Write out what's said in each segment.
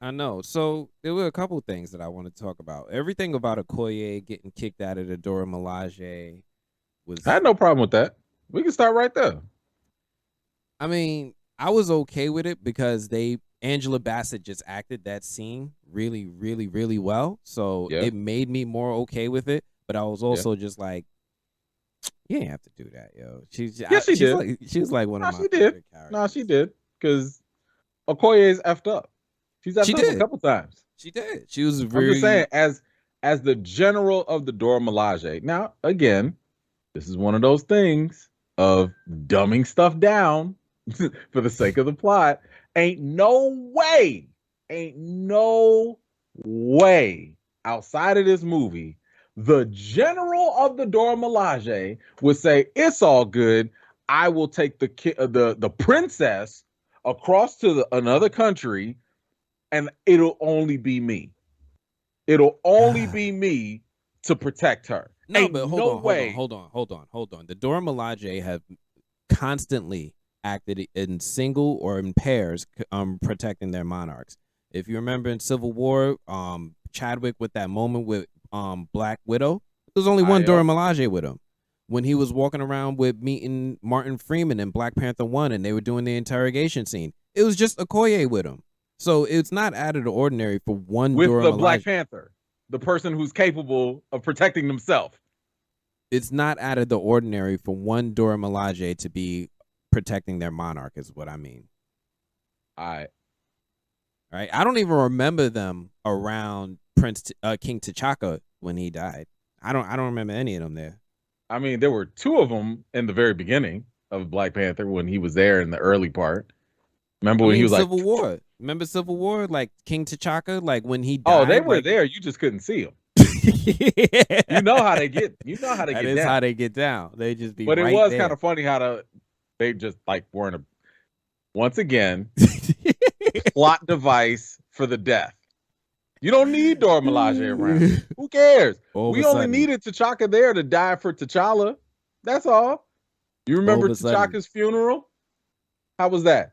I know. So there were a couple things that I want to talk about. Everything about Okoye getting kicked out of the Dora Milaje I was, had no problem with that. We can start right there. I mean, I was okay with it because Angela Bassett just acted that scene really, really, really well. So Yeah, it made me more okay with it. But I was yeah. also just like, you ain't have to do that, yo. Yeah, she did. She was like one of No, my she did. favorite No, she characters. did. Because Okoye's effed up. She's She effed up a did. couple times. She did. She was I'm just saying, very. as the general of the Dora Milaje. Now, again, this is one of those things of dumbing stuff down for the sake of the plot. Ain't no way, ain't no way outside of this movie, the general of the Dora Milaje would say, "It's all good. I will take the princess across to another country, and it'll only be me. It'll only be me to protect her. No, Ain't but hold no on, hold on, way." hold on, hold on, hold on. The Dora Milaje have constantly acted in single or in pairs, protecting their monarchs. If you remember in Civil War, Chadwick with that moment with Black Widow, there was only one I Dora Milaje with him. When he was walking around with meeting Martin Freeman in Black Panther 1 and they were doing the interrogation scene, it was just Okoye with him. So it's not out of the ordinary for one with Dora the Black Milaje. Panther, the person who's capable of protecting themselves. It's not out of the ordinary for one Dora Milaje to be protecting their monarch, is what I mean. I Right? I don't even remember them around King T'Chaka when he died. I don't remember any of them there. I mean, there were two of them in the very beginning of Black Panther when he was there in the early part. Remember I when he mean was like, Civil War. Remember Civil War? Like King T'Chaka, like when he "Oh, they died, were like there. You just couldn't see them." You that know how they get. You know how they get is how down. they get down. They just be But it right was kind there. of funny how they just like weren't once again plot device for the death. You don't need Dora Milaje around. Who cares? all of a We only sudden, needed T'Chaka there to die for T'Challa. That's all. You all of remember a sudden, T'Chaka's funeral? How was that?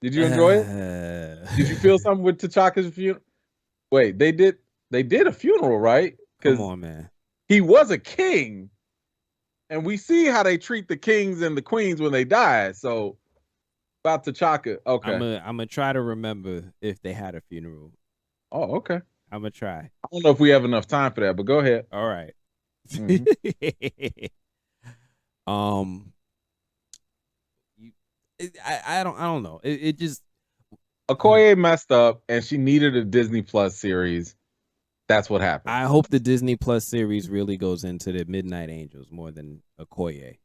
Did you enjoy it? Did you feel something with T'Chaka's funeral? Wait, they did a funeral, right? come Because on, man. he was a king, and we see how they treat the kings and the queens when they die. So about T'Chaka, okay. I'm gonna try to remember if they had a funeral. Oh, okay. I'm gonna try. I don't know if we have enough time for that, but go ahead. All right. Hmm. um, I don't know. It just Okoye messed up, and she needed a Disney Plus series. That's what happened. I hope the Disney Plus series really goes into the Midnight Angels more than Okoye.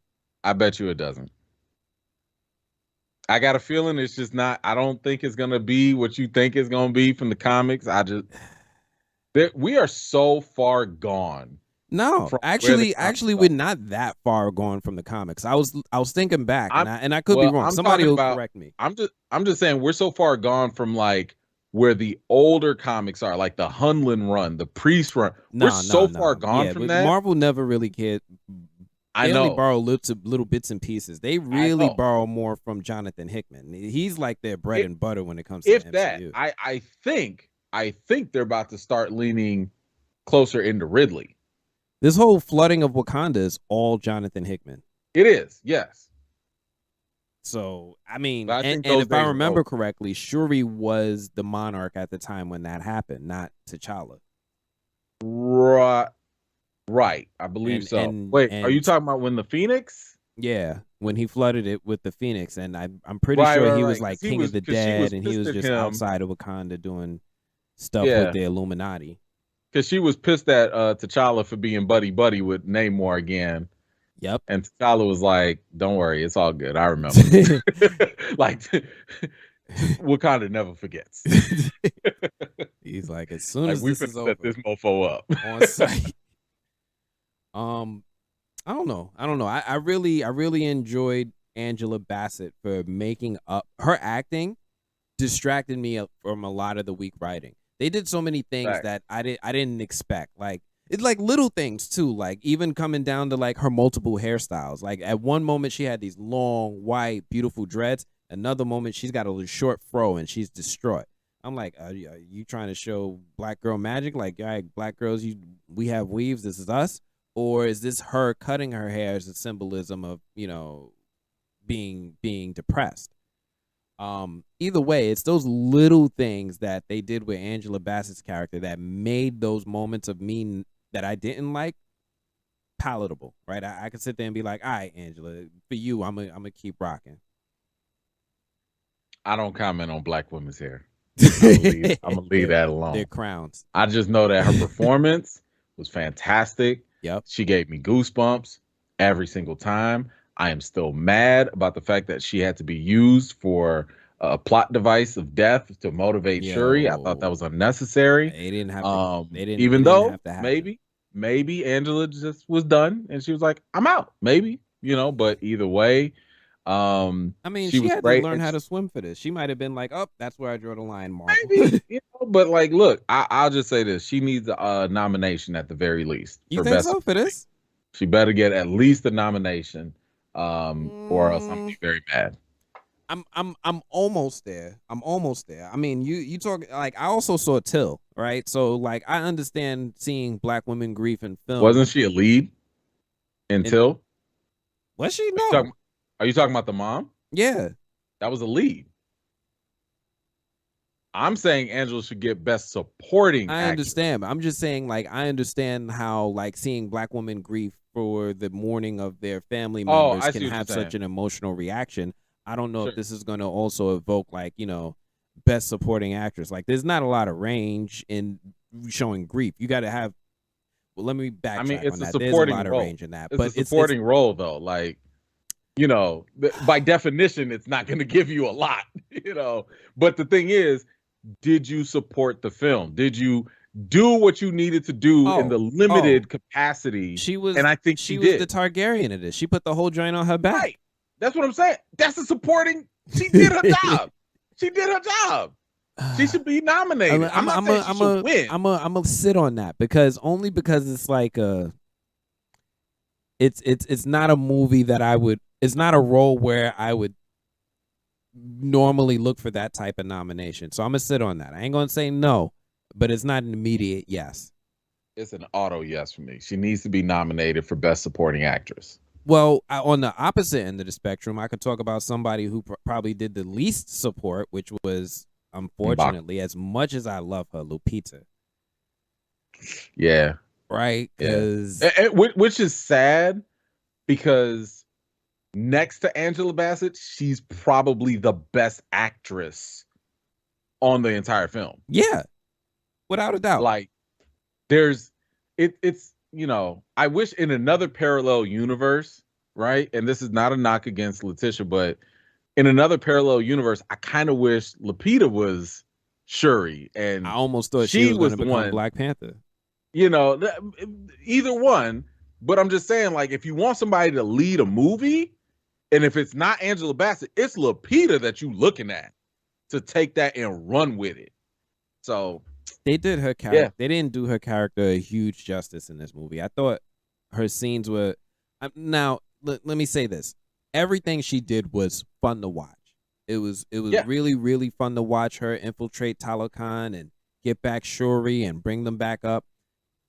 I bet you it doesn't. I got a feeling it's just not. I don't think it's gonna be what you think it's gonna be from the comics. We are so far gone No, from where the actually, comics we're are. not that far gone from the comics. I was thinking back, I'm and I could be well. wrong. I'm Somebody talking will about. correct me. I'm just saying we're so far gone from like where the older comics are, like the Hunlin run, the Priest run. We're No, no, so far no. gone Yeah, from but that. Marvel never really cared. I They only know. borrow little bits and pieces. They I really know. borrow more from Jonathan Hickman. He's like their bread It, and butter when it comes to the if that, MCU. I think they're about to start leaning closer into Ridley. This whole flooding of Wakanda is all Jonathan Hickman. It is, yes. So I mean, But I think and those if I days are remember over. correctly, Shuri was the monarch at the time when that happened, not T'Challa. Right, right. I believe And so. and Wait, are you and talking about when the Phoenix? yeah, when he flooded it with the Phoenix, and I'm pretty Right, sure right, he right. was Because like he King of was the because she Dead, was and he pissed was at just him. outside of Wakanda doing stuff with Yeah, the Illuminati. because she was pissed at T'Challa for being buddy buddy with Namor again. Yep. And T'Challa was like, "Don't worry, it's all good. I remember." Like Wakanda never forgets. He's like, as soon Like as we this finna is set over this mofo up. on site. Um, I don't know. I don't know. I really enjoyed Angela Bassett for making up her acting distracted me from a lot of the weak writing. They did so many things Facts. that I didn't expect. Like it's like little things too. Like even coming down to like her multiple hairstyles. Like at one moment she had these long, white, beautiful dreads. Another moment she's got a short fro and she's distraught. I'm like, are you trying to show black girl magic? Like, all right, black girls, we have weaves. This is us, or is this her cutting her hair as a symbolism of being depressed? Either way, it's those little things that they did with Angela Bassett's character that made those moments of me that I didn't like palatable, right? I could sit there and be like, all right, Angela, for you, I'm gonna keep rocking. I don't comment on black women's hair. I'm gonna leave that alone. They're crowns. I just know that her performance was fantastic. Yep. She gave me goosebumps every single time. I am still mad about the fact that she had to be used for a plot device of death to motivate Shuri. I thought that was unnecessary. They didn't have to. Even though maybe Angela just was done and she was like, "I'm out." Maybe, but either way, I mean, she had to learn how to swim for this. She might have been like, "Oh, that's where I draw the line, Marvel." Maybe, but like, look, I'll just say this: she needs a nomination at the very least. You think so for this? She better get at least a nomination, or else I'm gonna be very mad. I'm almost there. I mean, you talk like I also saw Till, right? So like I understand seeing black women grief in film. Wasn't she a lead in Till? Was she? No. Are you talking about the mom? Yeah. That was a lead. I'm saying Angela should get best supporting actress. Understand, but I'm just saying, like, I understand how, like, seeing black women grief for the mourning of their family members can have such an emotional reaction. I don't know if this is going to also evoke, like, best supporting actress. Like, there's not a lot of range in showing grief. You got to have. Well, let me backtrack. I mean, it's a supporting role. Of range in that, it's a supporting role, though. Like, by definition, it's not going to give you a lot. But the thing is, did you support the film? Did you do what you needed to do in the limited capacity? And I think she was the Targaryen of this. She put the whole joint on her back. Right. That's what I'm saying. That's a supporting. She did her job. She did her job. She should be nominated. I'm not saying she should win. I'm gonna sit on that because it's like it's not a movie that I would. It's not a role where I would normally look for that type of nomination. So I'm gonna sit on that. I ain't gonna say no, but it's not an immediate yes. It's an auto yes for me. She needs to be nominated for Best Supporting Actress. Well, on the opposite end of the spectrum, I could talk about somebody who probably did the least support, which was, unfortunately, as much as I love her, Lupita. Yeah. Right? Because which is sad because next to Angela Bassett, she's probably the best actress on the entire film. Yeah. Without a doubt. Like, it's I wish in another parallel universe, right? And this is not a knock against Letitia, but in another parallel universe, I kind of wish Lupita was Shuri, and I almost thought she was going to become Black Panther. Either one. But I'm just saying, like, if you want somebody to lead a movie, and if it's not Angela Bassett, it's Lupita that you looking at to take that and run with it. So they did her character. Yeah. They didn't do her character a huge justice in this movie. I thought her scenes were. Now, let me say this: everything she did was fun to watch. It was really, really fun to watch her infiltrate Talokan and get back Shuri and bring them back up.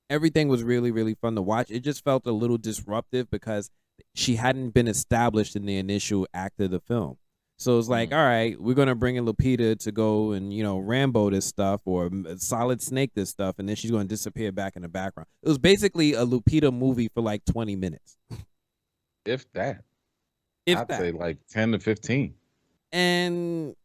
Everything was really, really fun to watch. It just felt a little disruptive because she hadn't been established in the initial act of the film. So it's like, all right, we're going to bring in Lupita to go and, Rambo this stuff or Solid Snake this stuff, and then she's going to disappear back in the background. It was basically a Lupita movie for like 20 minutes. If that. I'd say like 10 to 15. And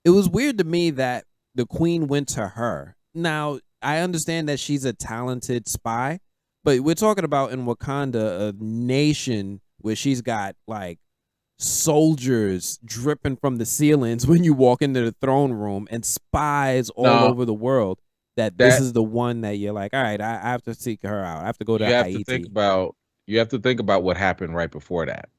it was weird to me that the queen went to her. Now, I understand that she's a talented spy, but we're talking about in Wakanda, a nation where she's got like soldiers dripping from the ceilings when you walk into the throne room and spies all over the world. This is the one that you're like, all right, I have to seek her out. I have to go to Haiti. You have to think about what happened right before that,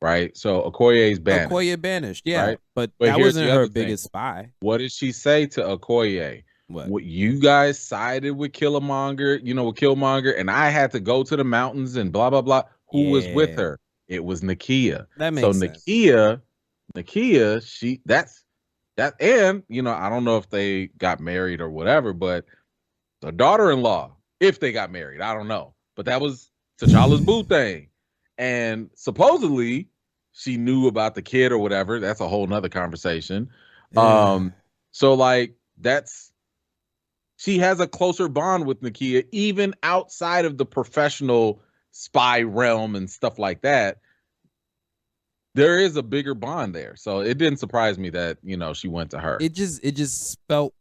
right? So Okoye is banished. Okoye banished, yeah, right? but that wasn't her biggest spy. What did she say to Okoye? What you guys sided with Killmonger, with Killmonger, and I had to go to the mountains and blah blah blah. Who was with her? It was Nakia. That makes sense. Nakia, that's That, and I don't know if they got married or whatever, but the daughter-in-law, if they got married, I don't know. But that was T'Challa's boo thing. And supposedly she knew about the kid or whatever. That's a whole nother conversation. Yeah. So like she has a closer bond with Nakia, even outside of the professional spy realm and stuff like that. There is a bigger bond there. So it didn't surprise me that, she went to her. It just felt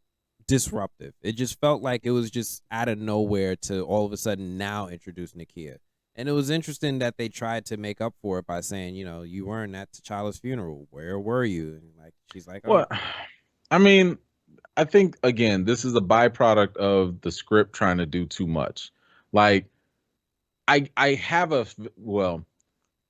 disruptive. It just felt like it was just out of nowhere to all of a sudden now introduce Nakia. And it was interesting that they tried to make up for it by saying, you weren't at T'Challa's funeral. Where were you? And like she's like, oh. Well, I mean, I think again, this is a byproduct of the script trying to do too much. Like, I have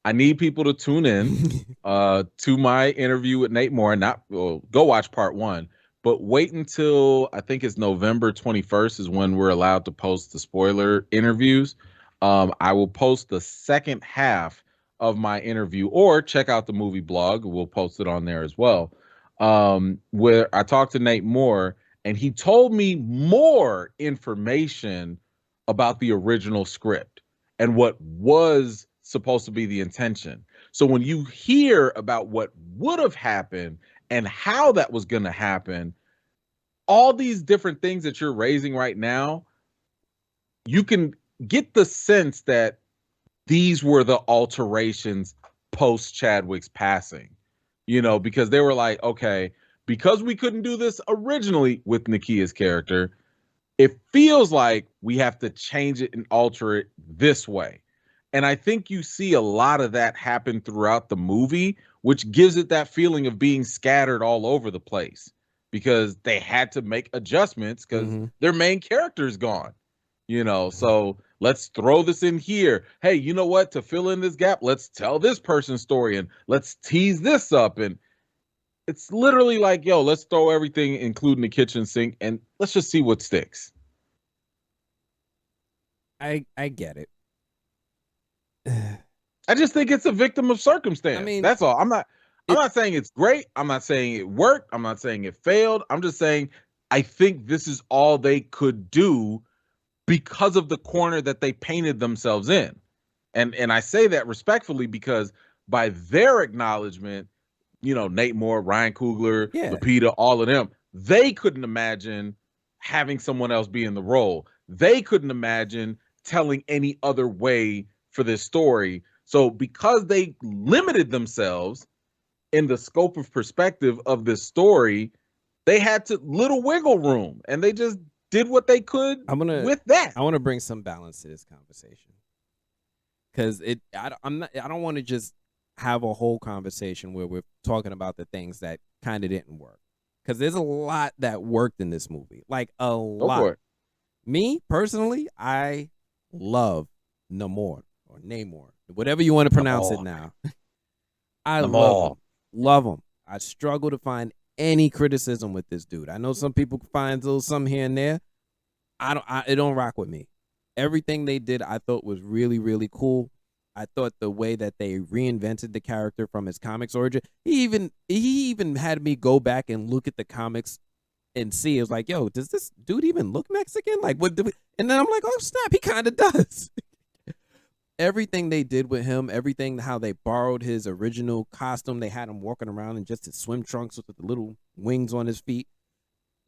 I need people to tune in to my interview with Nate Moore. Go watch part 1, but wait until I think it's November 21st is when we're allowed to post the spoiler interviews. I will post the second half of my interview, or check out the movie blog. We'll post it on there as well. Where I talked to Nate Moore, and he told me more information about the original script and what was supposed to be the intention. So when you hear about what would have happened and how that was going to happen, all these different things that you're raising right now, you can get the sense that these were the alterations post Chadwick's passing, because they were like, okay, because we couldn't do this originally with Nakia's character, it feels like we have to change it and alter it this way. And I think you see a lot of that happen throughout the movie, which gives it that feeling of being scattered all over the place because they had to make adjustments because their main character is gone, so let's throw this in here. Hey, you know what? To fill in this gap, let's tell this person's story and let's tease this up. And it's literally like, yo, let's throw everything, including the kitchen sink, and let's just see what sticks. I get it. I just think it's a victim of circumstance. I mean, that's all. I'm not saying it's great. I'm not saying it worked. I'm not saying it failed. I'm just saying I think this is all they could do because of the corner that they painted themselves in. And I say that respectfully because by their acknowledgement, Nate Moore, Ryan Coogler, Lupita, all of them, they couldn't imagine having someone else be in the role. They couldn't imagine telling any other way for this story. So because they limited themselves in the scope of perspective of this story, they had to little wiggle room, and they just did what they could with that. I want to bring some balance to this conversation because I don't want to just have a whole conversation where we're talking about the things that kind of didn't work, because there's a lot that worked in this movie, like a lot. Me personally, I love Namor or Namor, whatever you want to pronounce it now. I love him. I struggle to find any criticism with this dude. I know some people find a little something here and there. It don't rock with me. Everything they did, I thought was really, really cool. I thought the way that they reinvented the character from his comics origin, he even had me go back and look at the comics and see. It was like, yo, does this dude even look Mexican? Like, what? And then I'm like, oh snap, he kind of does. Everything they did with him, everything how they borrowed his original costume, they had him walking around in just his swim trunks with the little wings on his feet.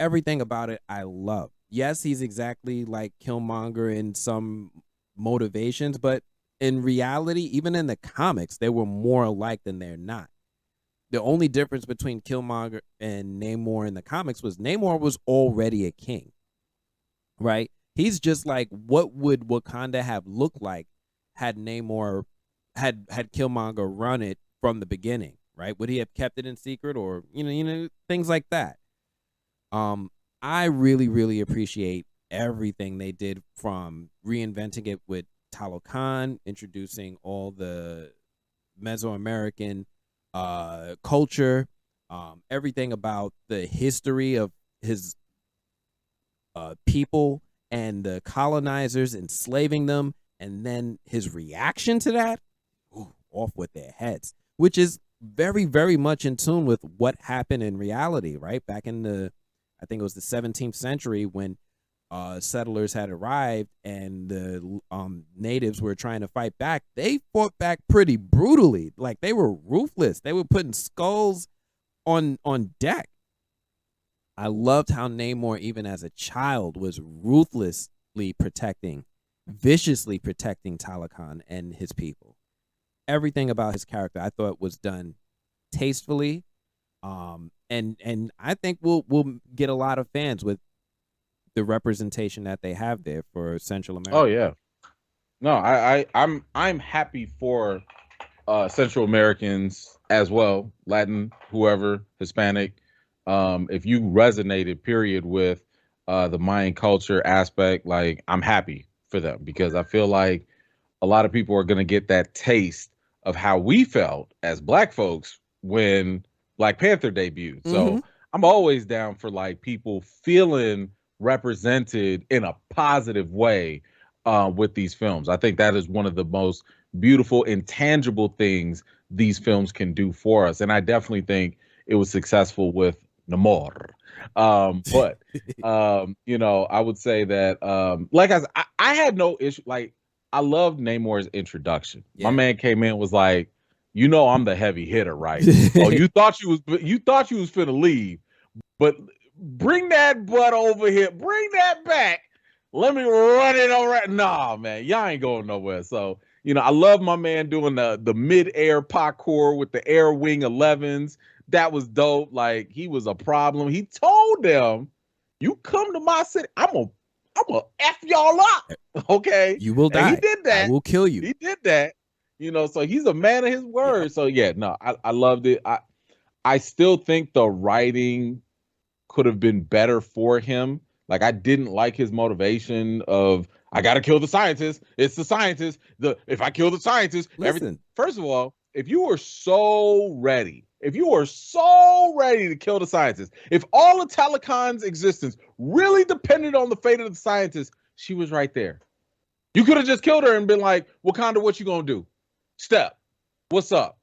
Everything about it, I love. Yes, he's exactly like Killmonger in some motivations, but in reality, even in the comics, they were more alike than they're not. The only difference between Killmonger and Namor in the comics was Namor was already a king, right? He's just like, what would Wakanda have looked like had Namor had Killmonger run it from the beginning, right? Would he have kept it in secret, or things like that? I really, really appreciate everything they did, from reinventing it with Talokan, introducing all the Mesoamerican culture, everything about the history of his people and the colonizers enslaving them, and then his reaction to that, off with their heads, which is very, very much in tune with what happened in reality, right? Back in I think it was the 17th century when settlers had arrived and the natives were trying to fight back. They fought back pretty brutally. Like, they were ruthless. They were putting skulls on deck. I loved how Namor, even as a child, was ruthlessly viciously protecting Talokan and his people. Everything about his character I thought was done tastefully, and I think we'll get a lot of fans with the representation that they have there for Central America. Oh yeah, no, I'm happy for Central Americans as well, Latin, whoever, Hispanic. If you resonated, period, with the Mayan culture aspect, like, I'm happy for them, because I feel like a lot of people are going to get that taste of how we felt as Black folks when Black Panther debuted. So I'm always down for, like, people feeling represented in a positive way with these films. I think that is one of the most beautiful, intangible things these films can do for us. And I definitely think it was successful with Namor. But I would say that like I had no issue. Like, I loved Namor's introduction. Yeah. My man came in, was like, I'm the heavy hitter, right? Oh, you thought you was finna leave, but bring that butt over here, bring that back. Let me run it over. Nah, man, y'all ain't going nowhere. So, I love my man doing the mid-air parkour with the Air Wing 11s. That was dope. Like, he was a problem. He told them, "You come to my city, I'm gonna F y'all up." Okay, you will die. And he did that. I will kill you. He did that. So he's a man of his word. Yeah. So yeah, no, I loved it. I still think the writing could have been better for him. Like, I didn't like his motivation of, I gotta kill the scientist. It's the scientist. If I kill the scientist, everything. First of all, if you were so ready to kill the scientist, if all of Talokan's existence really depended on the fate of the scientist, she was right there. You could have just killed her and been like, Wakanda, what you gonna do? Step. What's up?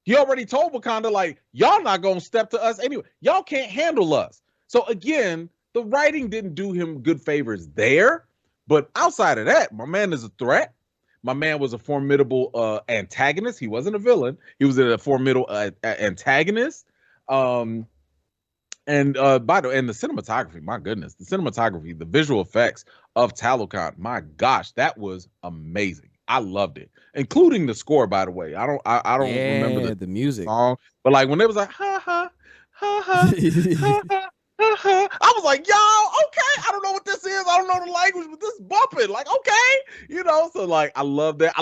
He already told Wakanda, like, y'all not gonna step to us anyway. Y'all can't handle us. So again, the writing didn't do him good favors there. But outside of that, my man is a threat. My man was a formidable antagonist. He wasn't a villain. He was a formidable antagonist. And by the way, and the cinematography, my goodness, the visual effects of Talokan, my gosh, that was amazing. I loved it, including the score. By the way, I don't remember the music song, but like when it was like ha ha ha ha ha ha. I was like, yo, okay, I don't know what this is. I don't know the language, but this is bumping. Like, okay, so like, I love that.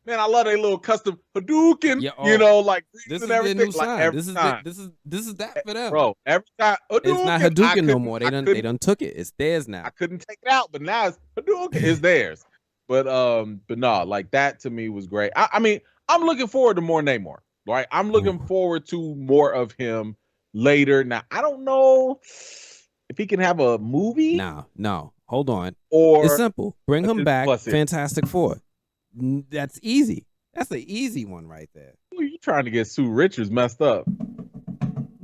Man, I love that little custom Hadouken. Yeah, like this is everything. Their new like sign. This is that for them, bro. Every time it's not Hadouken no more. They done took it. It's theirs now. I couldn't take it out, but now it's Hadouken. It's theirs. But no, like, that to me was great. I mean, I'm looking forward to more Namor. Right, I'm looking forward to more of him later. Now, I don't know if he can have a movie. No, hold on. Or it's simple. Bring him back. Fantastic Four. That's easy. That's an easy one right there. You trying to get Sue Richards messed up?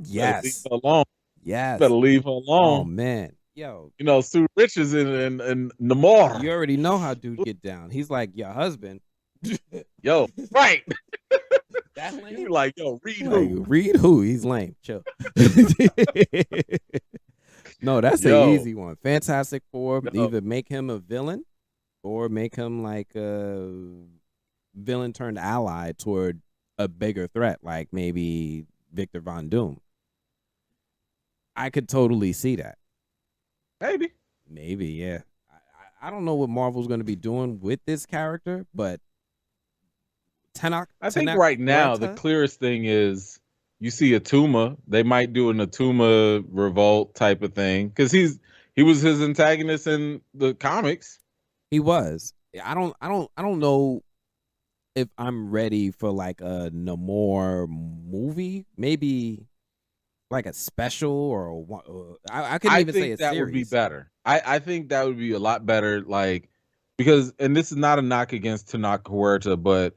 Yes. Leave her alone. Yes. Better leave her alone. Oh man, yo. Sue Richards and Namor. You already know how dude get down. He's like your husband. Yo, right. That's lame. You're like, yo, read who? Read who? He's lame. Chill. No, that's an easy one. Fantastic Four. Either make him a villain or make him like a villain turned ally toward a bigger threat, like maybe Victor Von Doom. I could totally see that. Maybe, yeah. I don't know what Marvel's going to be doing with this character, but Tenoch. I think right now the clearest thing is you see Atuma. They might do an Atuma revolt type of thing because he was his antagonist in the comics. He was. I don't know if I'm ready for like a Namor movie. Maybe like a special or I couldn't even say a series. That would be better. I think that would be a lot better. Like, because, and this is not a knock against Tenoch Huerta, but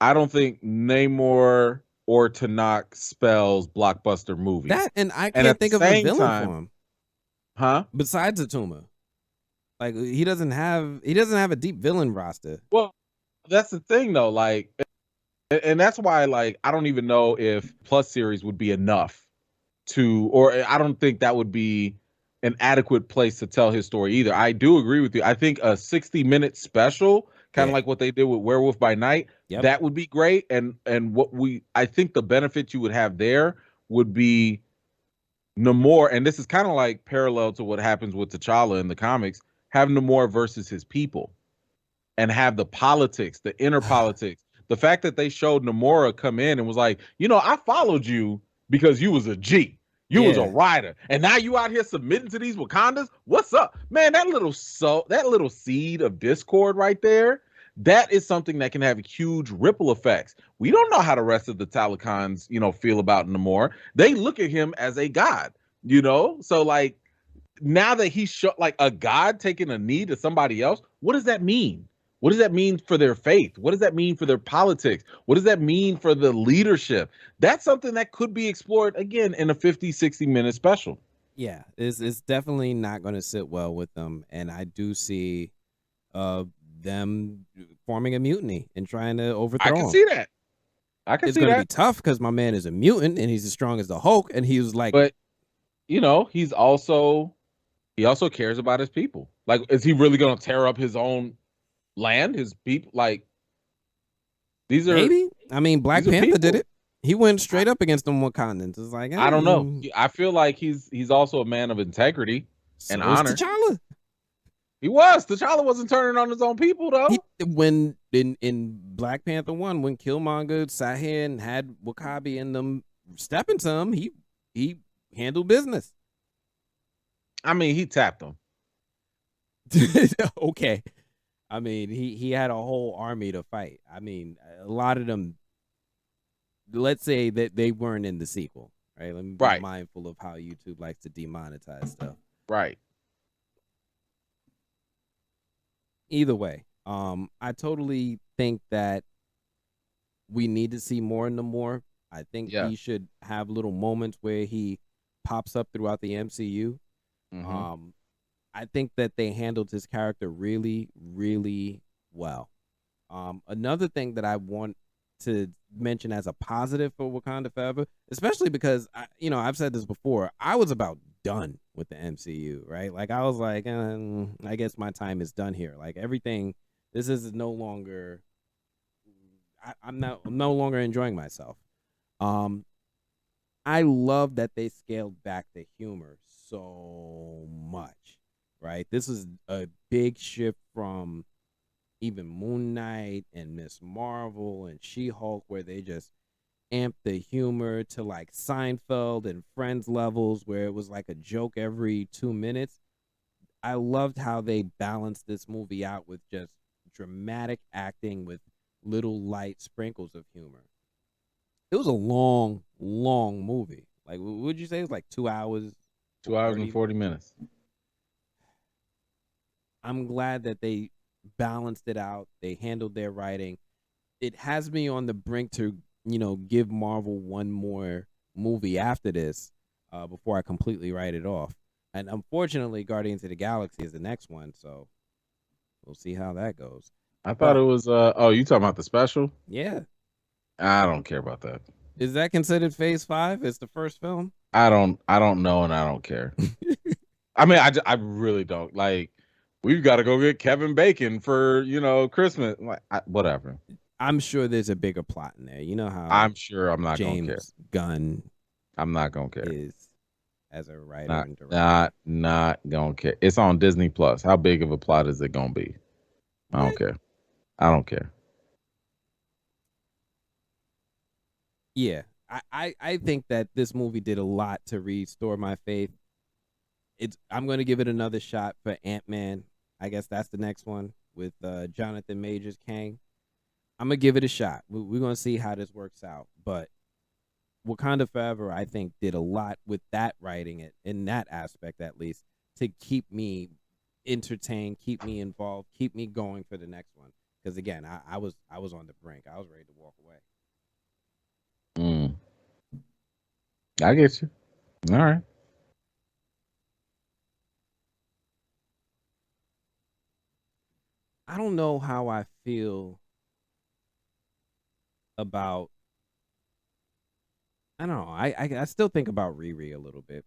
I don't think Namor or Tenoch spells blockbuster movie. That, and I And can't at the think of a same villain time, for him huh? besides Atuma. Like he doesn't have a deep villain roster. Well, that's the thing though. Like, and that's why, like, I don't even know if Plus series would be enough to, or I don't think that would be an adequate place to tell his story either. I do agree with you. I think a 60-minute special, kind of Yeah. like what they did with Werewolf by Night, Yep. that would be great. And I think the benefit you would have there would be Namor, and this is kind of like parallel to what happens with T'Challa in the comics, have Namor versus his people and have the politics, the inner politics. The fact that they showed Namora come in and was like, I followed you because you was a G. You was a Yeah. rider. And now you out here submitting to these Wakandans? What's up? Man, that little seed of discord right there, that is something that can have huge ripple effects. We don't know how the rest of the Talakans, feel about Namor. They look at him as a god, So like now that he's like a god taking a knee to somebody else, what does that mean? What does that mean for their faith? What does that mean for their politics? What does that mean for the leadership? That's something that could be explored again in a 50, 60-minute special. Yeah, it's definitely not going to sit well with them, and I do see them forming a mutiny and trying to overthrow I can him. see that. I can It's see going to that. be tough because my man is a mutant and he's as strong as the Hulk, and he was like, But he also cares about his people. Like, is he really going to tear up his own land, his people? Like, these are maybe. I mean, Black Panther did people. it. He went straight up against them Wakandans. It's like, I don't know. I feel like he's also a man of integrity so and is honor. T'Challa. He was. T'Challa wasn't turning on his own people though. When in Black Panther 1, when Killmonger sat here and had W'Kabi and them stepping to him, he handled business. I mean, he tapped them. Okay. I mean, he had a whole army to fight. I mean, a lot of them, let's say that they weren't in the sequel, right? Let me be mindful of how YouTube likes to demonetize stuff. Right. Either way, I totally think that we need to see more in Namor. I think he should have little moments where he pops up throughout the MCU. Mm-hmm. I think that they handled his character really, really well. Another thing that I want to mention as a positive for Wakanda Forever, especially because I've said this before, I was about done with the MCU, right? Like I was like, I guess my time is done here. Like everything, this is no longer. I'm no longer enjoying myself. I love that they scaled back the humor so much, right? This is a big shift from even Moon Knight and Miss Marvel and She-Hulk, where they just amped the humor to like Seinfeld and Friends levels, where it was like a joke every 2 minutes. I loved how they balanced this movie out with just dramatic acting with little light sprinkles of humor. It was a long movie. Like, what would you say? It was like 2 hours. 2 hours and 40 minutes. I'm glad that they balanced it out. They handled their writing. It has me on the brink to, give Marvel one more movie after this before I completely write it off. And unfortunately, Guardians of the Galaxy is the next one, so we'll see how that goes. I thought it was you talking about the special? Yeah. I don't care about that. Is that considered Phase 5? It's the first film? I don't know, and I don't care. I mean, I really don't. Like, we've got to go get Kevin Bacon for Christmas. Like, whatever. I'm sure there's a bigger plot in there. You know how I'm sure I'm not gonna care. James Gunn I'm not gonna care. Is as a writer and director. Not gonna care. It's on Disney Plus. How big of a plot is it gonna be? I don't care. I don't care. Yeah. I think that this movie did a lot to restore my faith. I'm going to give it another shot for Ant-Man. I guess that's the next one with Jonathan Majors Kang. I'm going to give it a shot. We're going to see how this works out. But Wakanda Forever, I think, did a lot with that writing, it in that aspect at least, to keep me entertained, keep me involved, keep me going for the next one. Because again, I was on the brink. I was ready to walk away. Mm. I get you. All right. I don't know how I feel about. I don't know. I still think about Riri a little bit.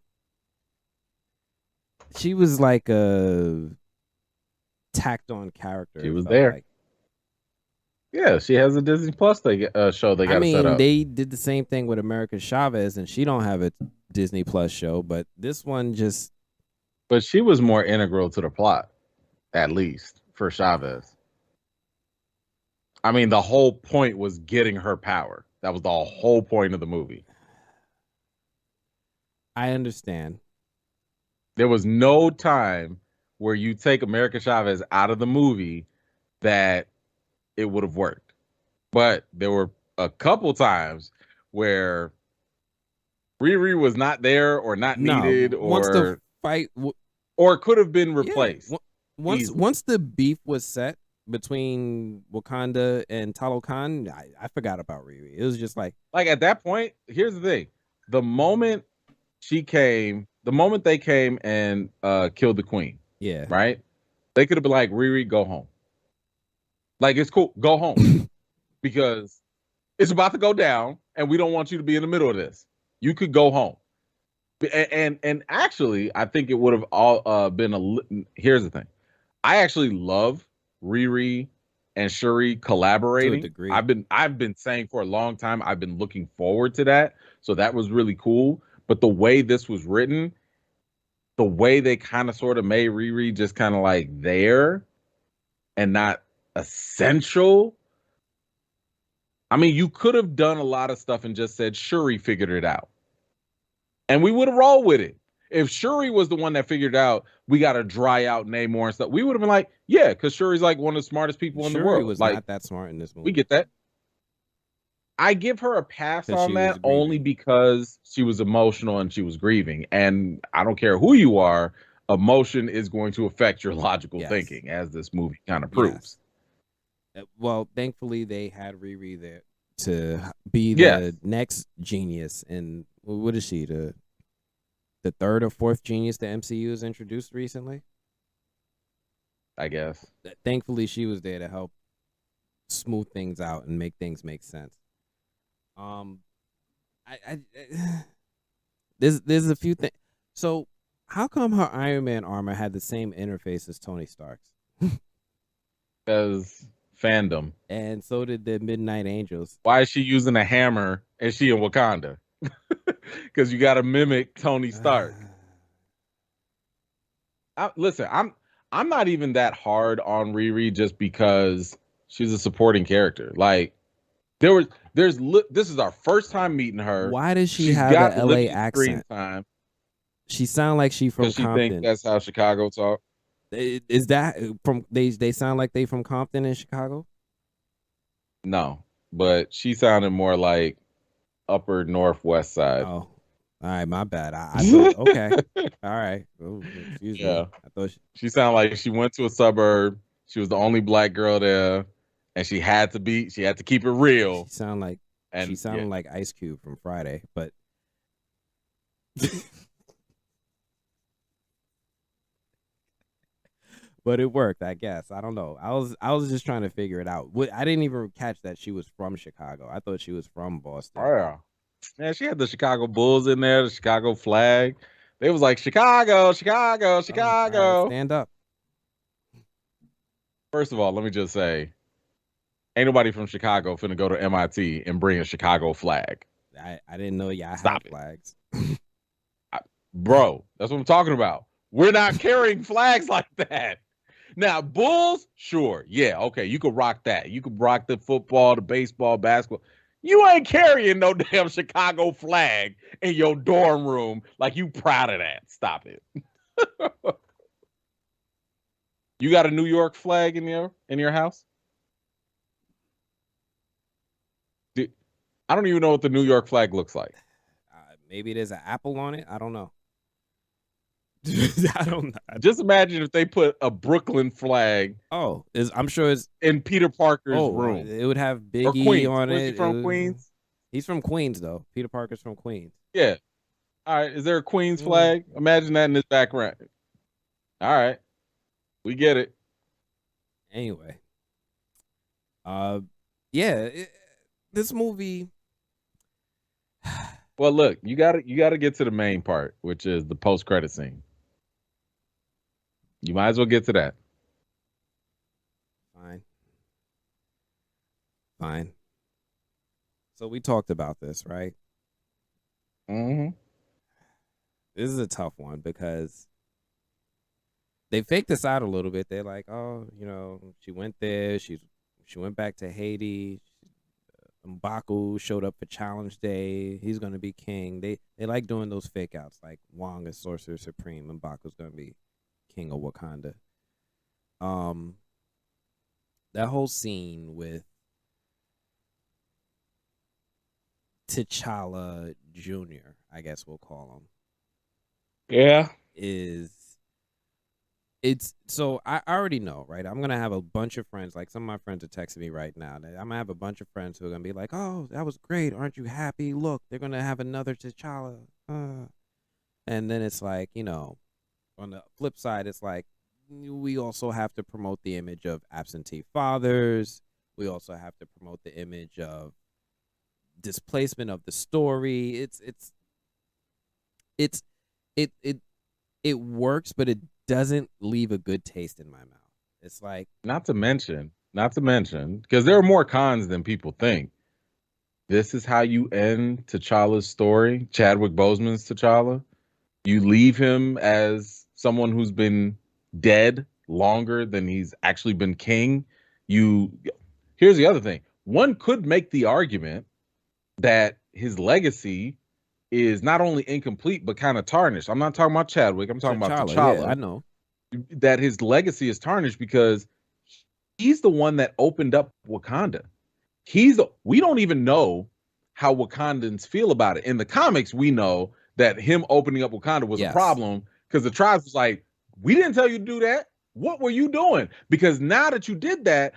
She was like a tacked on character. She It was felt there. like. Yeah, she has a Disney Plus show they I got to set mean, up. they did the same thing with America Chavez, and she don't have a Disney Plus show, but this one just. But she was more integral to the plot, at least for Chavez. I mean, the whole point was getting her power. That was the whole point of the movie. I understand. There was no time where you take America Chavez out of the movie that it would have worked. But there were a couple times where Riri was not there or not needed once the fight or could have been replaced. Once the beef was set between Wakanda and Talokan, I forgot about Riri. It was just like at that point, here's the thing. The moment they came and killed the queen. Yeah. Right? They could have been like, Riri, go home. Like, it's cool. Go home. Because it's about to go down and we don't want you to be in the middle of this. You could go home. And actually, I think it would have all been here's the thing. I actually love Riri and Shuri collaborating. To a degree. I've been saying for a long time I've been looking forward to that. So that was really cool. But the way this was written, the way they kind of sort of made Riri just kind of like there and not essential. I mean, you could have done a lot of stuff and just said Shuri figured it out. And we would have rolled with it. If Shuri was the one that figured out we got to dry out Namor and stuff, we would have been like, yeah, because Shuri's like one of the smartest people in the world. Shuri was like, not that smart in this movie. We get that. I give her a pass on that only because she was emotional and she was grieving. And I don't care who you are, emotion is going to affect your logical thinking, as this movie kind of proves. Well, thankfully they had Riri there to be the next genius. And what is she? The third or fourth genius the MCU has introduced recently? I guess. Thankfully she was there to help smooth things out and make things make sense. There's a few things. So how come her Iron Man armor had the same interface as Tony Stark's? Because fandom. And so did the Midnight Angels. Why is she using a hammer and she in Wakanda? Because you got to mimic Tony Stark. Listen, I'm not even that hard on Riri just because she's a supporting character. Like, this is our first time meeting her. Why does she have an LA accent? Time. She sound like she from Compton. She think that's how Chicago talk. Is that from they sound like they from Compton in Chicago? No, but she sounded more like upper northwest side. Oh, all right, my bad. I thought, okay, all right. Oh, excuse me. I thought she sounded like she went to a suburb. She was the only black girl there, and she had to keep it real. She sounded like Ice Cube from Friday, but. But it worked, I guess. I don't know. I was just trying to figure it out. I didn't even catch that she was from Chicago. I thought she was from Boston. Oh, yeah. Yeah, she had the Chicago Bulls in there, the Chicago flag. They was like, Chicago, Chicago, Chicago. Right, stand up. First of all, let me just say, ain't nobody from Chicago finna go to MIT and bring a Chicago flag. I didn't know y'all had flags. Bro, that's what I'm talking about. We're not carrying flags like that. Now, Bulls, sure. Yeah, okay. You could rock that. You could rock the football, the baseball, basketball. You ain't carrying no damn Chicago flag in your dorm room like you proud of that. Stop it. You got a New York flag in your house? I don't even know what the New York flag looks like. Maybe there's an apple on it. I don't know. I don't know. Just imagine if they put a Brooklyn flag. Oh, I'm sure it's in Peter Parker's room. It would have Biggie on it. Was he from Queens? He's from Queens, though. Peter Parker's from Queens. Yeah. All right. Is there a Queen's flag? Imagine that in this background. All right. We get it. Anyway. Yeah. This movie. Well, look, you got to get to the main part, which is the post-credit scene. You might as well get to that. Fine. So we talked about this, right? Mm-hmm. This is a tough one because they faked this out a little bit. They're like, oh, she went there. She went back to Haiti. M'Baku showed up for Challenge Day. He's gonna be king. They like doing those fake outs. Like Wong is Sorcerer Supreme. M'Baku's gonna be king of Wakanda. That whole scene with T'Challa Jr., I guess we'll call him. Yeah. It's so I already know, right? I'm gonna have a bunch of friends, like some of my friends are texting me right now. I'm gonna have a bunch of friends who are gonna be like, "Oh, that was great! Aren't you happy? Look, they're gonna have another T'Challa." And then it's like, on the flip side, it's like we also have to promote the image of absentee fathers. We also have to promote the image of displacement of the story. It works, but it doesn't leave a good taste in my mouth. It's like, not to mention, because there are more cons than people think. This is how you end T'Challa's story, Chadwick Boseman's T'Challa. You leave him as someone who's been dead longer than he's actually been king. Here's the other thing. One could make the argument that his legacy is not only incomplete but kind of tarnished. I'm not talking about Chadwick. I'm talking about T'Challa. Yeah, I know that his legacy is tarnished because he's the one that opened up Wakanda. We don't even know how Wakandans feel about it. In the comics, we know that him opening up Wakanda was a problem because the tribes was like, we didn't tell you to do that. What were you doing? Because now that you did that,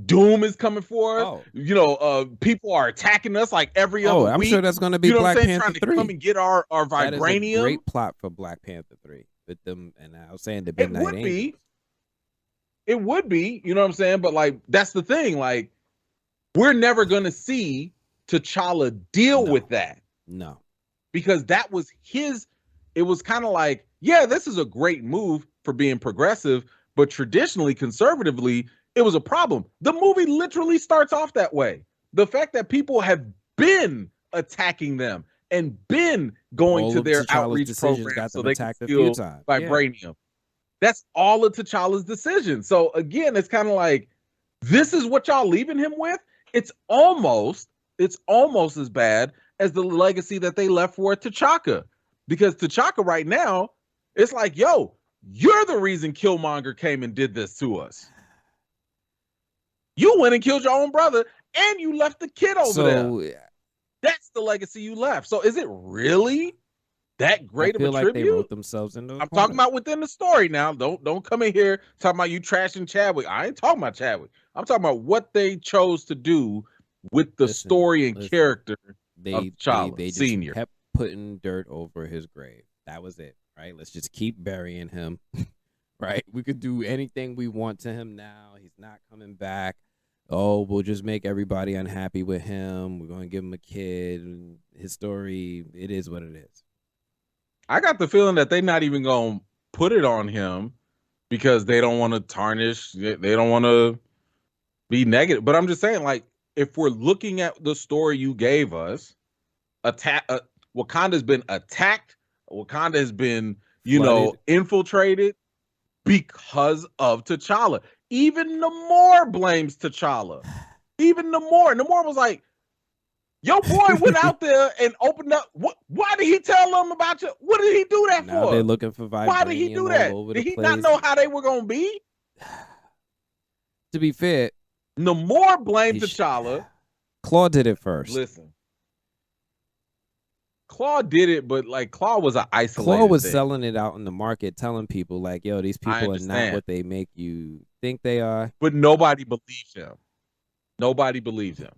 Doom is coming for us. People are attacking us like every other week. I'm sure that's going to be Black Panther trying 3. To come and get our vibranium. That is a great plot for Black Panther 3 with them. And I was saying the Midnight Angels. It would be, you know what I'm saying? But like, that's the thing. Like, we're never going to see T'Challa deal with that. No. Because that was it was kind of like, yeah, this is a great move for being progressive, but traditionally, conservatively, it was a problem. The movie literally starts off that way. The fact that people have been attacking them and been going to their outreach programs so they can steal vibranium. Yeah. That's all of T'Challa's decisions. So again, it's kind of like, this is what y'all leaving him with? It's almost as bad as the legacy that they left for T'Chaka. Because T'Chaka right now, it's like, yo, you're the reason Killmonger came and did this to us. You went and killed your own brother, and you left the kid over there. That's the legacy you left. So is it really that great of a tribute? They wrote themselves into I'm talking about within the story now. Don't come in here talking about you trashing Chadwick. I ain't talking about Chadwick. I'm talking about what they chose to do with the story and character of T'Challa they Senior. Kept putting dirt over his grave. That was it, right? Let's just keep burying him, right? We could do anything we want to him now. He's not coming back. Oh, we'll just make everybody unhappy with him. We're going to give him a kid. His story, it is what it is. I got the feeling that they're not even going to put it on him because they don't want to tarnish. They don't want to be negative. But I'm just saying, like, if we're looking at the story you gave us, Wakanda's been attacked. Wakanda has been, infiltrated because of T'Challa. Even Namor blames T'Challa. Even Namor. Namor was like, your boy went out there and opened up. Why did he tell them about you? What did he do that now for? They're looking for vibranium. Why did he do that? Did he not know how they were going to be? To be fair, Namor blamed T'Challa. Claw did it first. Listen. Claw did it, but like Claw was an isolated Claw was thing. selling it out in the market, telling people like, yo, these people are not what they make you think they are. But nobody believes him. Nobody believes him.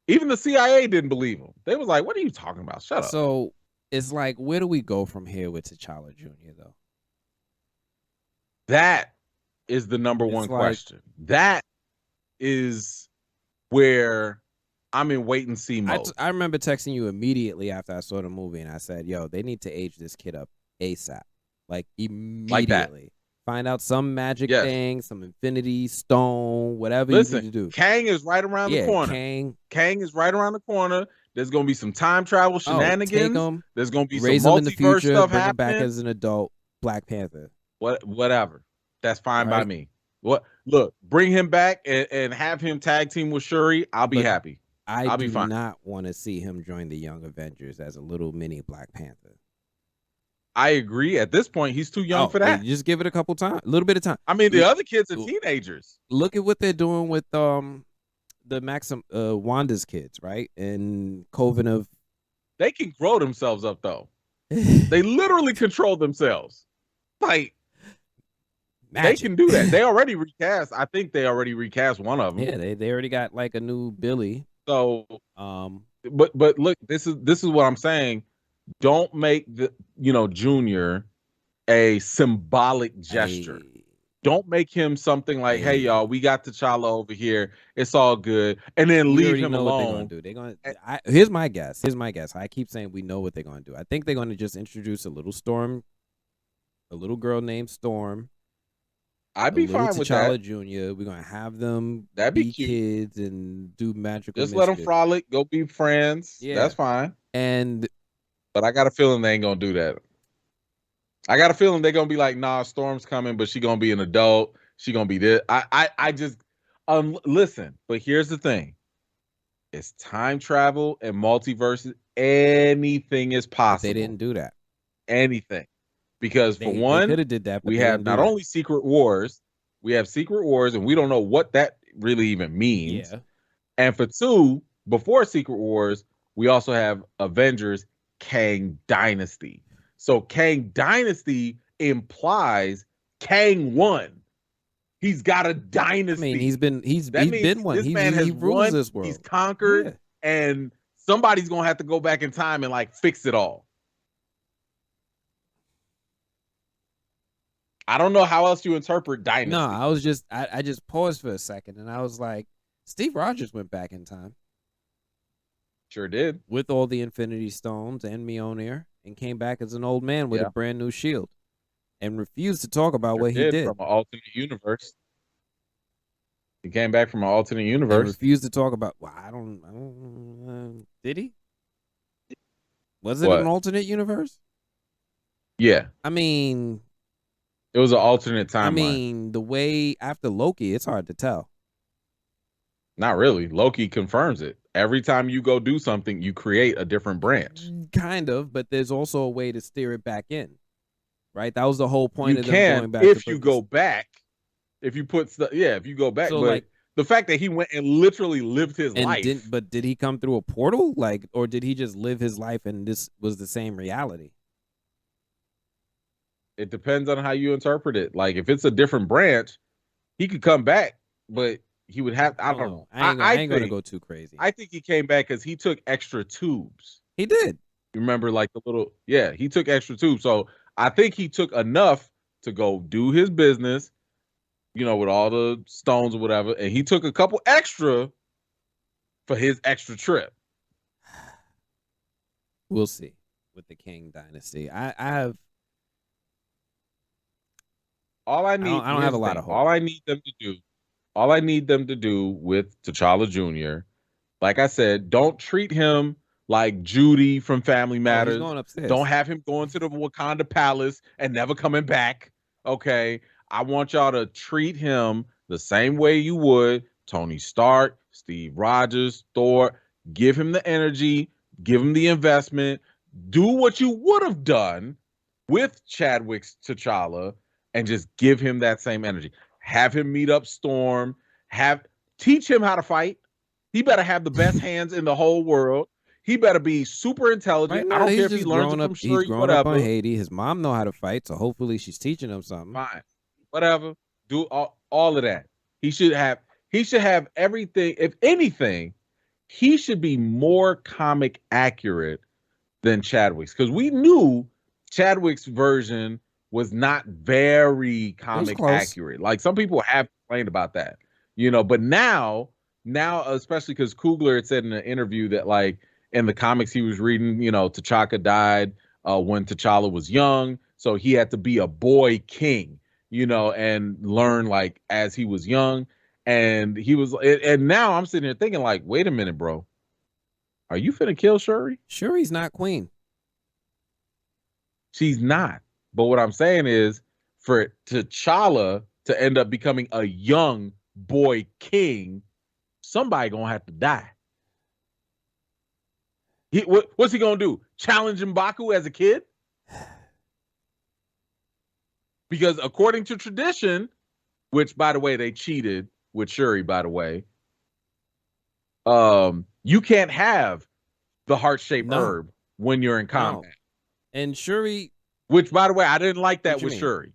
Even the CIA didn't believe him. They was like, "What are you talking about? Shut up." So it's like, where do we go from here with T'Challa Jr. though? That is the number It's one like, question. That is where I'm in wait and see mode. I remember texting you immediately after I saw the movie, and I said, "Yo, they need to age this kid up ASAP, like immediately. Like Find out some magic yes. thing, some Infinity Stone, whatever Listen, you need to do." Kang is right around the corner. Kang is right around the corner. There's gonna be some time travel shenanigans. Take him, There's gonna be raise some him in the multiverse future, stuff bring him happening. back as an adult Black Panther. Whatever. That's fine by me. Look, bring him back and have him tag team with Shuri. I'll be happy. I do not want to see him join the Young Avengers as a little mini Black Panther. I agree. At this point, he's too young for that. Just give it a little bit of time. I mean, the other kids are teenagers. Look at what they're doing with the Wanda's kids, right? And Coven of. They can grow themselves up though. They literally control themselves. Like magic. They can do that. They already recast. I think they already recast one of them. Yeah, they already got like a new Billy. So, but look, this is what I'm saying. Don't make the Junior a symbolic gesture. Don't make him something like, "Hey, y'all, we got T'Challa over here. It's all good," and then leave him alone. They're gonna do. Here's my guess. I keep saying we know what they're gonna do. I think they're gonna just introduce a little girl named Storm. I'd be fine with T'Challa that. Jr. We're gonna have them be kids and do magical. Just let them frolic, go be friends. Yeah, that's fine. But I got a feeling they ain't gonna do that. I got a feeling they're gonna be like, "Nah, Storm's coming, but she gonna be an adult. She gonna be this." I just listen. But here's the thing: it's time travel and multiverses. Anything is possible. They didn't do that. Anything. Because for one, they did that, we have not only Secret Wars, we have Secret Wars, and we don't know what that really even means. Yeah. And for two, before Secret Wars, we also have Avengers Kang Dynasty. So Kang Dynasty implies Kang won. He's got a dynasty. I mean, he's been one. This man has rules this world. He's conquered, and somebody's gonna have to go back in time and like fix it all. I don't know how else you interpret dynasty. No, I just paused for a second and I was like, Steve Rogers went back in time. Sure did. With all the Infinity Stones and Mjolnir, and came back as an old man with a brand new shield and refused to talk about what he did. From an alternate universe. He came back from an alternate universe. And refused to talk about, well, I don't did he? Was it an alternate universe? Yeah. I mean, it was an alternate timeline. I mean, the way after Loki, it's hard to tell. Not really. Loki confirms it. Every time you go do something, you create a different branch. Kind of, but there's also a way to steer it back in. Right? That was the whole point of them going back. If you go back, if you put if you go back, so but the fact that he went and literally lived his life. Did he come through a portal? Or did he just live his life and this was the same reality? It depends on how you interpret it. Like if it's a different branch, he could come back, but he would have. I don't know. I ain't gonna go too crazy. I think he came back because he took extra tubes. He did. You remember, like the little he took extra tubes. So I think he took enough to go do his business, with all the stones or whatever, and he took a couple extra for his extra trip. We'll see with the Kang Dynasty. I have. All I need. I don't have a lot of hope. All I need them to do with T'Challa Jr., like I said, don't treat him like Judy from Family Matters. He's going upstairs. Don't have him going to the Wakanda Palace and never coming back. Okay. I want y'all to treat him the same way you would Tony Stark, Steve Rogers, Thor. Give him the energy, give him the investment, do what you would have done with Chadwick's T'Challa, and just give him that same energy. Have him meet up Storm. Teach him how to fight. He better have the best hands in the whole world. He better be super intelligent. Right now, I don't care if he learns it from Shuri, he's grown up on Haiti. His mom know how to fight, so hopefully she's teaching him something. Fine. Whatever. Do all of that. He should have everything. If anything, he should be more comic accurate than Chadwick's, because we knew Chadwick's version was not very comic accurate. Like some people have complained about that, but now especially because Coogler had said in an interview that like in the comics he was reading, T'Chaka died when T'Challa was young, so he had to be a boy king, and learn like as he was young. And and now I'm sitting here thinking like, wait a minute, bro. Are you finna kill Shuri? Shuri's not queen. She's not. But what I'm saying is for T'Challa to end up becoming a young boy king, somebody gonna have to die. What's he gonna do? Challenge M'Baku as a kid? Because according to tradition, which by the way, they cheated with Shuri, by the way, you can't have the heart-shaped herb when you're in combat. No. And Shuri, which by the way, I didn't like that with Shuri.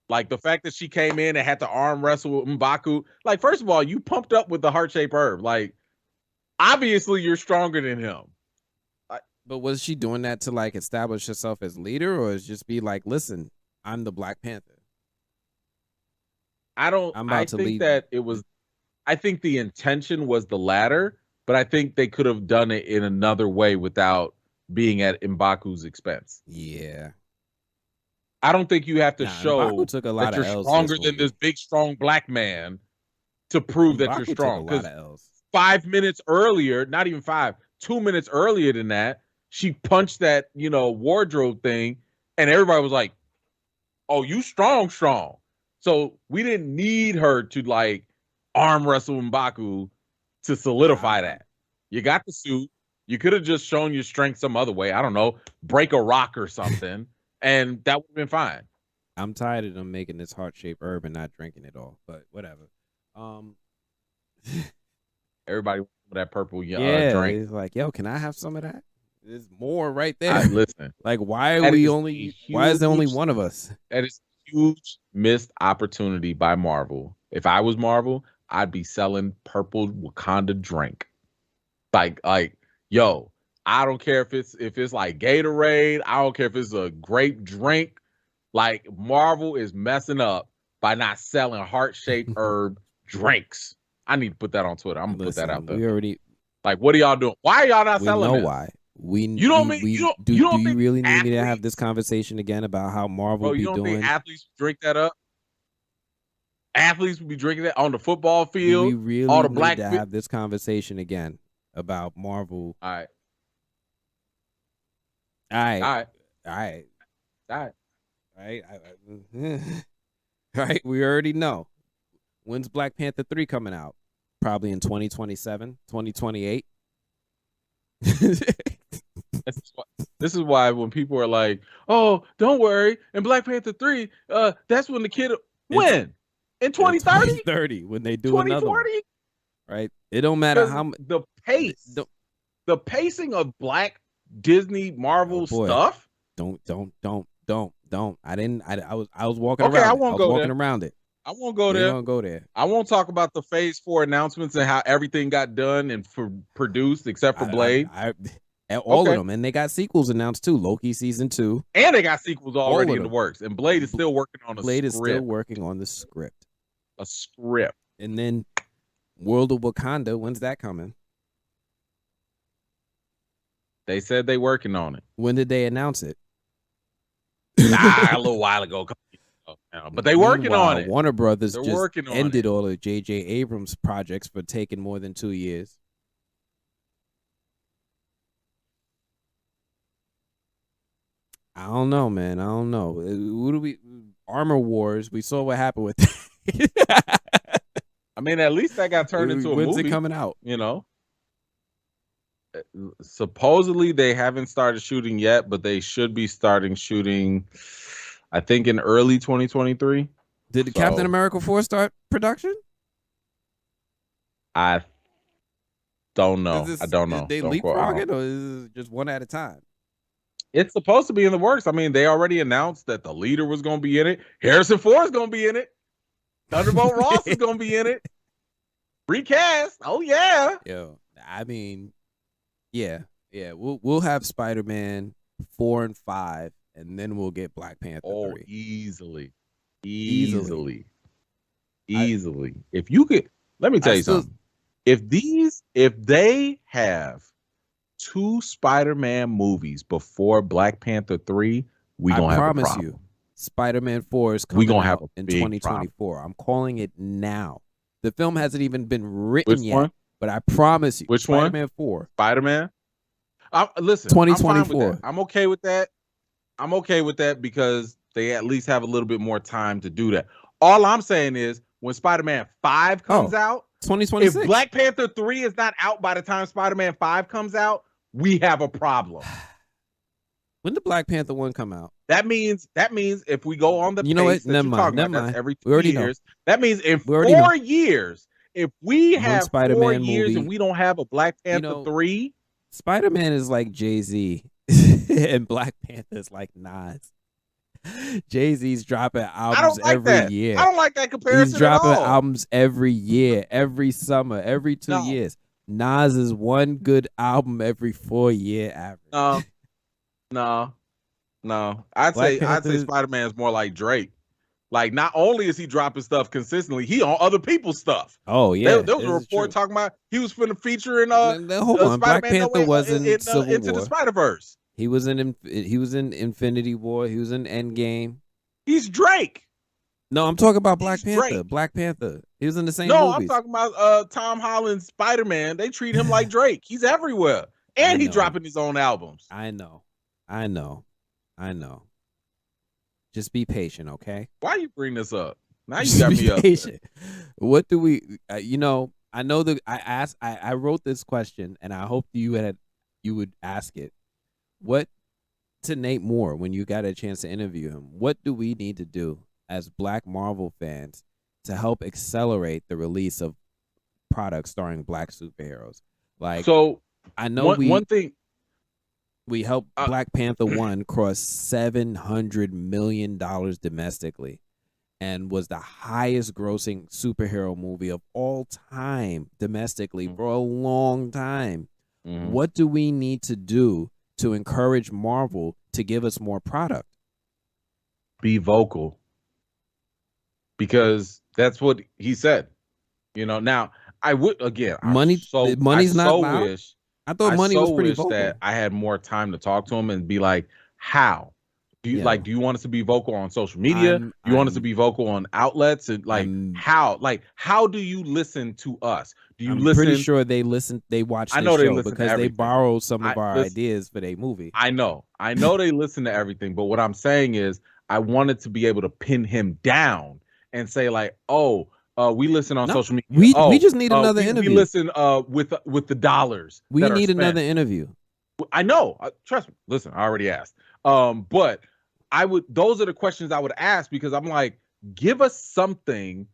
Like the fact that she came in and had to arm wrestle with M'Baku. Like, first of all, you pumped up with the heart-shaped herb. Like, obviously you're stronger than him. But was she doing that to like establish herself as leader, or is just be like, listen, I'm the Black Panther? I think that it was, I think the intention was the latter, but I think they could have done it in another way without being at M'Baku's expense. Yeah. I don't think you have to show took a lot that of you're stronger than this big, strong black man to prove that you're strong. Because 5 minutes earlier, not even 5, 2 minutes earlier than that, she punched that, wardrobe thing, and everybody was like, oh, you strong. So we didn't need her to like arm wrestle M'Baku to solidify that. You got the suit. You could have just shown your strength some other way. I don't know, break a rock or something, and that would have been fine. I'm tired of them making this heart-shaped herb and not drinking it all, but whatever. Everybody with that purple drink. It's like, yo, can I have some of that? There's more right there. Listen, like, why is there only one of us? That is a huge missed opportunity by Marvel. If I was Marvel, I'd be selling purple Wakanda drink. Like, yo, I don't care if it's like Gatorade. I don't care if it's a grape drink. Like, Marvel is messing up by not selling heart-shaped herb drinks. I need to put that on Twitter. I'm gonna put that out there. We already, like, what are y'all doing? Why are y'all not selling? We know why. Do you really need me to have this conversation again about how Marvel be doing? Think athletes drink that up? Athletes would be drinking that on the football field. We really all the black need to have this conversation again about Marvel. All right. We already know. When's Black Panther 3 coming out? Probably in 2027, 2028. This is why when people are like, "Oh, don't worry," in Black Panther 3, that's when the kid when in 2030, 2030 when they do another one, right? It don't matter how the pace, the pacing of Black Disney Marvel stuff. Don't. I was walking around. I won't go there. Around it. I won't go there. Won't go there. I won't talk about the Phase 4 announcements and how everything got done and produced except for Blade. All of them, and they got sequels announced too. Loki season 2, and they got sequels already in the works. And Blade is still working on a script. Blade is still working on the script. A script. And then World of Wakanda. When's that coming? They said they working on it. When did they announce it? A little while ago. But they working on it. Warner Brothers just ended all of J.J. Abrams' projects for taking more than 2 years. I don't know, man. I don't know. What do Armor Wars? We saw what happened with that. I mean, at least that got turned into a movie. When's it coming out? Supposedly they haven't started shooting yet, but they should be starting shooting, I think, in early 2023. Did the Captain America 4 start production? I don't know. I don't know. Did they leapfrog it, or is it just one at a time? It's supposed to be in the works. I mean, they already announced that the leader was going to be in it. Harrison Ford is going to be in it. Thunderbolt Ross is going to be in it. Recast. Oh, yeah. Yo, I mean, yeah, we'll have Spider-Man 4 and 5, and then we'll get Black Panther 3. Easily. Easily. If you could, let me tell you something. If they have 2 Spider-Man movies before Black Panther 3, we gonna have a problem. I promise you, Spider-Man 4 is coming out in 2024. Problem. I'm calling it now. The film hasn't even been written yet. One? But I promise you, which Spider-Man one? 4. Spider-Man? Listen, 2024. I'm okay with that. I'm okay with that because they at least have a little bit more time to do that. All I'm saying is when Spider-Man 5 comes out, 2026. If Black Panther 3 is not out by the time Spider-Man 5 comes out, we have a problem. When did Black Panther 1 come out? That means if we go on the you know pace what? Never mind. that's every 2 years. That means in 4 years, if we have Spider-Man 4 years movie, and we don't have a Black Panther 3, Spider-Man is like Jay-Z and Black Panther is like Nas. Jay-Z's dropping albums every year. I don't like that comparison. He's dropping albums every year, every summer, every 2 years. Nas is one good album every 4-year average. No. I'd say Spider-Man is more like Drake. Like, not only is he dropping stuff consistently, he on other people's stuff. Oh yeah, there was a report talking about he was finna feature in hold on, Black Panther wasn't Civil War. Into the Spider-Verse. He was in Infinity War. He was in Endgame. He's Drake. No, I'm talking about Black Panther. Drake. Black Panther. He was in the same movies. I'm talking about Tom Holland's Spider-Man. They treat him like Drake. He's everywhere, and he's dropping his own albums. I know. Just be patient, okay? Why you bring this up? Now you got me patient. What do we? I know that I wrote this question, and I hope you would ask it. What to Nate Moore when you got a chance to interview him? What do we need to do as Black Marvel fans to help accelerate the release of products starring Black superheroes? Like, so I know one thing. We helped Black Panther 1 cross $700 million domestically and was the highest grossing superhero movie of all time domestically for a long time. Mm-hmm. What do we need to do to encourage Marvel to give us more product? Be vocal. Because that's what he said. Now I would, again, money's not loud. I thought Money was pretty vocal. That I had more time to talk to him and be like, how? Do you do you want us to be vocal on social media? Do you want us to be vocal on outlets? And how? Like, how do you listen to us? Do you listen? I'm pretty sure they listen. They watch the show because they borrow some of our ideas for their movie. I know they listen to everything. But what I'm saying is I wanted to be able to pin him down and say like, we listen on social media. We just need another interview. We listen with the dollars. We need another interview. I know. Trust me. Listen, I already asked. But those are the questions I would ask because I'm like, give us something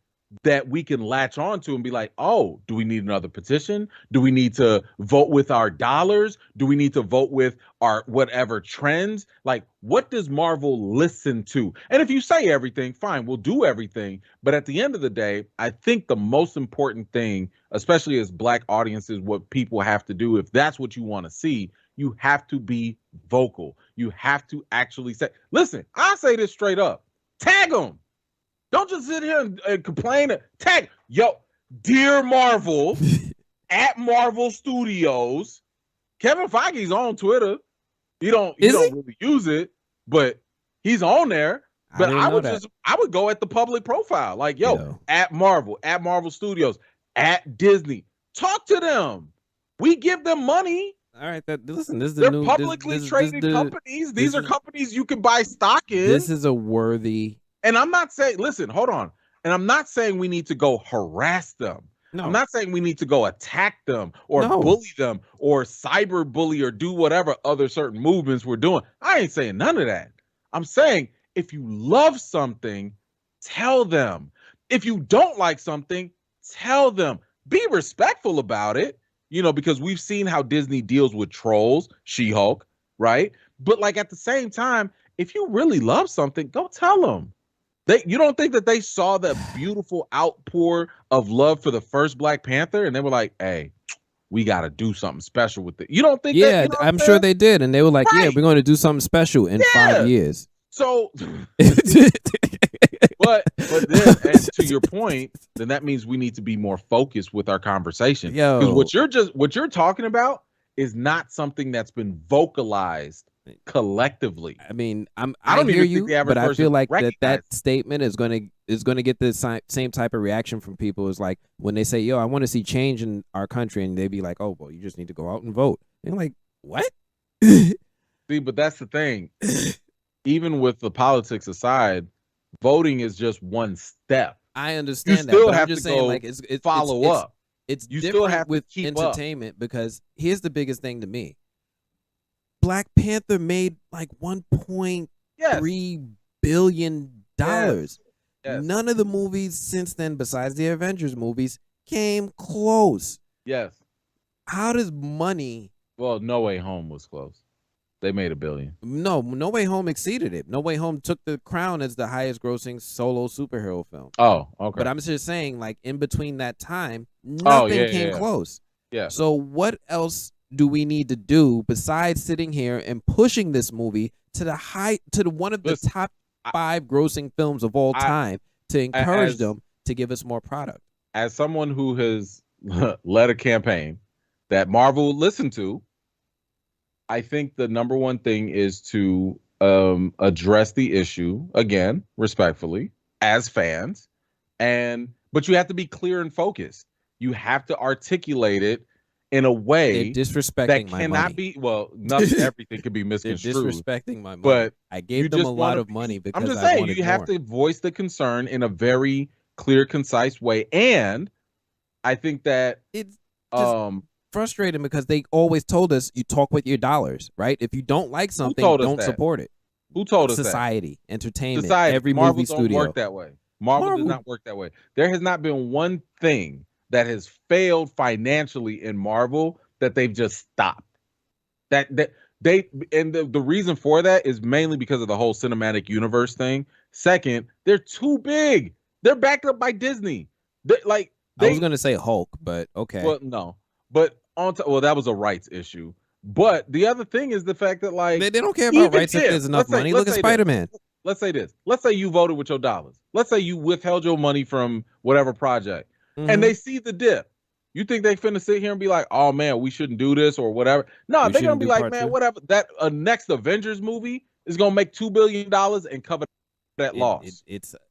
that we can latch on to and be like, oh, do we need another petition? Do we need to vote with our dollars? Do we need to vote with our whatever trends? Like, what does Marvel listen to? And if you say everything, fine, we'll do everything. But at the end of the day, I think the most important thing, especially as Black audiences, what people have to do, if that's what you want to see, you have to be vocal. You have to actually say, listen, I say this straight up. Tag them. Don't just sit here and complain. Tag, dear Marvel, at Marvel Studios. Kevin Feige's on Twitter. You don't really use it, but he's on there. But I would go at the public profile, like, at Marvel Studios, at Disney. Talk to them. We give them money. All right, listen. This is they're publicly traded companies. These are companies you can buy stock in. This is a worthy. And I'm not saying, listen, hold on. And I'm not saying we need to go harass them. No. I'm not saying we need to go attack them or bully them or cyber bully or do whatever other certain movements we're doing. I ain't saying none of that. I'm saying if you love something, tell them. If you don't like something, tell them. Be respectful about it, because we've seen how Disney deals with trolls, She-Hulk, right? But like at the same time, if you really love something, go tell them. You don't think that they saw that beautiful outpour of love for the first Black Panther and they were like, hey, we got to do something special with it. You don't think Yeah, that? You know I'm sure they did, and they were like, "Yeah, Right. we're going to do something special in 5 years." So, but then, and to your point, then that means we need to be more focused with our conversation. Because what you're talking about is not something that's been vocalized collectively. I mean, I don't hear even think you, the average but I feel person like that recognizes. statement is going to get the same type of reaction from people. Is like when they say, "Yo, I want to see change in our country," and they be like, "Oh, well, you just need to go out and vote." And I'm like, "What?" See, but that's the thing. Even with the politics aside, voting is just one step. I understand you still that, but have I'm just to saying, go like, it's follow up. It's You different still have with to keep entertainment because here's the biggest thing to me: Black Panther made like $1.3 billion. Yes. None of the movies since then, besides the Avengers movies, came close. Yes. How does money? Well, No Way Home was close. They made $1 billion. No Way Home exceeded it. No Way Home took the crown as the highest grossing solo superhero film. Oh, okay. But I'm just saying, like, in between that time, nothing came close. Yeah. So what else do we need to do besides sitting here and pushing this movie to one of the top 5 grossing films of all time to encourage them to give us more product? As someone who has led a campaign that Marvel listened to, I think the number one thing is to address the issue again, respectfully, as fans, but you have to be clear and focused. You have to articulate it in a way They're disrespecting that my cannot money. be. Well, nothing, everything can be misconstrued. They're disrespecting my money. But I gave them a lot of money because I'm just I saying wanted you have more. to voice the concern in a very clear, concise way, and I think that it's just frustrating because they always told us you talk with your dollars, right? If you don't like something, don't support it. Who told us Society, that? entertainment, Society. every Marvel movie studio. Don't work that way. Marvel does not work that way. There has not been one thing that has failed financially in Marvel that they've just stopped. The reason for that is mainly because of the whole cinematic universe thing. Second, they're too big. They're backed up by Disney. I was going to say Hulk, but okay. Well, no. But that was a rights issue. But the other thing is the fact that they don't care about rights if there's enough money. Look at Spider-Man. Let's say this. Let's say you voted with your dollars. Let's say you withheld your money from whatever project, and they see the dip. You think they finna sit here and be like, "Oh man, we shouldn't do this" or whatever? No, they're gonna be like, "Man, whatever." That next Avengers movie is gonna make $2 billion and cover that loss.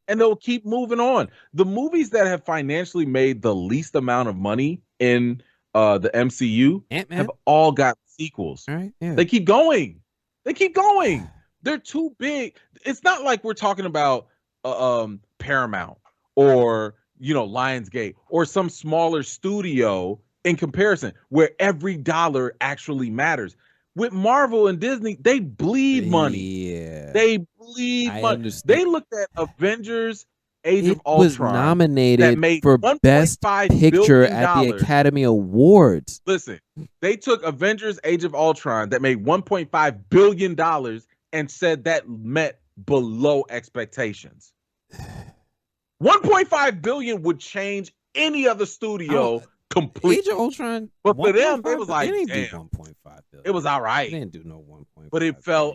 And they'll keep moving on. The movies that have financially made the least amount of money in the MCU have all got sequels. All right, yeah. They keep going. They're too big. It's not like we're talking about Paramount or Lionsgate or some smaller studio in comparison where every dollar actually matters. With Marvel and Disney, they bleed money. Yeah. They bleed money. Understand. They looked at Avengers Age of Ultron. Was nominated for Best Picture at the Academy Awards. Listen, they took Avengers Age of Ultron that made $1.5 billion and said that met below expectations. $1.5 billion would change any other studio completely. Age of Ultron, but for them, it was like, damn, damn, 1.5 billion. It was all right. They didn't do no 1.5. But it fell